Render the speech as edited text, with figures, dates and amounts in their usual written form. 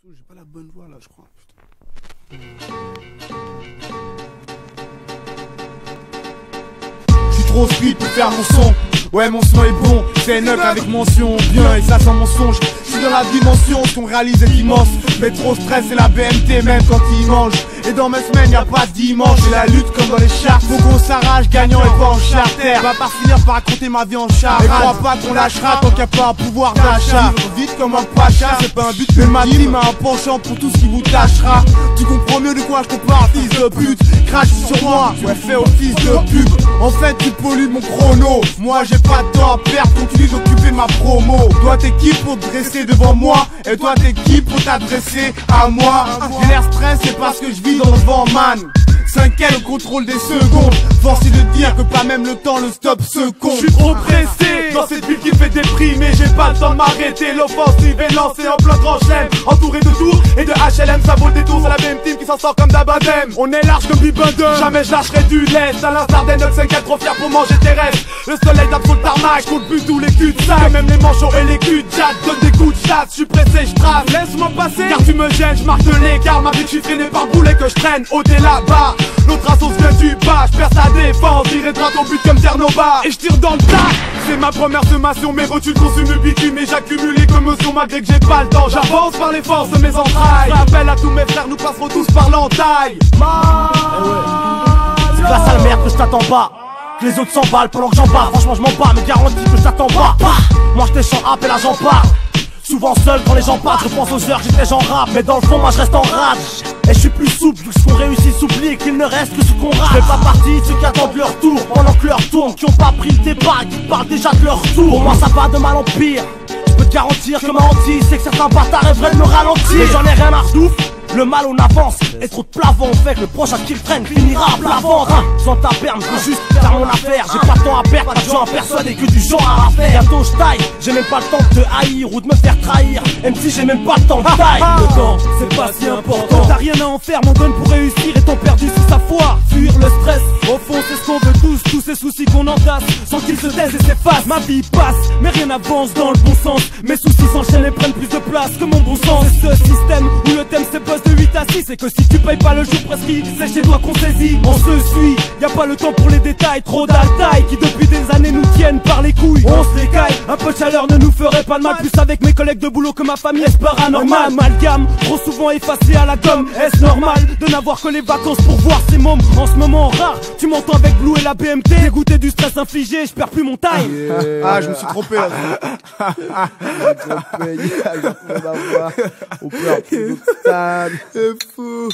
J'ai pas la bonne voix là, je crois. Je suis trop speed pour faire mon son. Ouais, mon son est bon, c'est neuf avec mention bien et ça sans mensonge. Je suis dans la dimension, ce qu'on réalise est immense. Mais trop stress c'est la BMT même quand il mange. Et dans mes semaines y'a pas de dimanche. C'est la lutte comme dans les charts. Faut qu'on s'arrache, gagnant et pas en charter. Va pas finir par raconter ma vie en charge. Et crois pas qu'on lâchera tant qu'il y a pas un pouvoir d'achat. Vite comme un pacha, c'est pas un but. Mais ma team a un penchant pour tout ce qui vous tâchera. Tu comprends mieux de quoi je te parle, fils de pute. Crache sur moi, ouais fais office de pub. En fait tu pollues mon chrono. Moi j'ai pas de temps à perdre, continue d'occuper ma promo. Toi t'es qui pour te dresser devant moi? Et toi t'es qui pour t'adresser à moi? J'ai l'air stress, c'est parce que je vis dans le vent man. 5L au contrôle des secondes. Force est de dire que pas même le temps le stop se compte. Je suis trop pressé dans cette ville qui me fait déprimer. J'ai pas le temps de m'arrêter. L'offensive est lancée en plein grand chaîne. Entouré de tours et de HLM. Ça vaut le détour, c'est la même team qui s'en sort comme d'Abadem. On est large comme Bibendum. Jamais je lâcherai du lest. À l'instar des 954 trop fiers pour manger tes restes. Le soleil tape sur le tarmac. J'coule plus tous les culs de sac. Même les manchots et les culs de chat donnent des coups de chasse. Je suis pressé, je trace. Laisse-moi passer car tu me gênes. Je marque de l'écart. Ma vie je suis freiné par boulet que je traîne. Au-delà bas. L'autre assaut vient du bas, j'perds sa défense, tirer droit au but comme Ternova. Et je tire dans le tas. C'est ma première sommation, mes rotules consument le bitume. Et j'accumule les commotions malgré que j'ai pas le temps. J'avance par les forces de mes entrailles. Je rappelle à tous mes frères, nous passerons tous par l'entaille. C'est grâce à la merde que je t'attends pas. Que les autres s'emballent pendant que j'en bats. Franchement je m'en bats, mais garantis que je t'attends pas. Moi je t'échante rap et là j'en parle. Souvent seul quand les gens partent, je pense aux heures j'étais j'en rap. Mais dans le fond moi je reste en rage. Et je suis plus souple vu que ce qu'on réussit s'oublie et qu'il ne reste que ce qu'on rate. Je fais pas partie de ceux qui attendent leur tour pendant que leur tourne, qui ont pas pris le départ et qui parlent déjà de leur tour. Pour moi ça va de mal en pire. Je peux te garantir que ma hantise c'est que certains bâtards rêveraient de me ralentir. Mais j'en ai rien à redouf. Le mal on avance, et trop de plavant on fait que le prochain qui le traîne finira à plat ventre. Sans ta perme, je veux juste faire mon affaire. J'ai pas de temps à perdre, pas de gens à persuader que du genre à faire. Bientôt je taille, j'ai même pas le temps de te haïr ou de me faire trahir. Même si j'ai même pas le temps de taille. Le temps, c'est pas si important. T'as rien à en faire, mon donne pour réussir et t'ont perdu sous sa foi. Fuir le stress, au fond c'est ce qu'on veut tous ces soucis qu'on entasse, sans qu'ils se taisent et s'effacent. Ma vie passe, mais rien n'avance dans le bon sens. Mes soucis s'enchaînent et prennent plus de place que mon bon sens. C'est ce système où le thème c'est de 8 à 6 et que si tu payes pas le jour prescrit, c'est chez toi qu'on saisit. On se suit, y a pas le temps pour les détails. Trop d'altaï qui depuis des années nous tiennent par les couilles. On se les caille, un peu de chaleur ne nous ferait pas de mal. Plus avec mes collègues de boulot que ma famille, est-ce paranormal? Amalgame, trop souvent effacé à la gomme. Est-ce normal de n'avoir que les vacances pour voir ces mômes? En ce moment rare, tu m'entends avec Blue et la BMT. Dégoûté du stress infligé, je perds plus mon taille. Ah je me suis trompé là. On peut un peu de stade. C'est fou.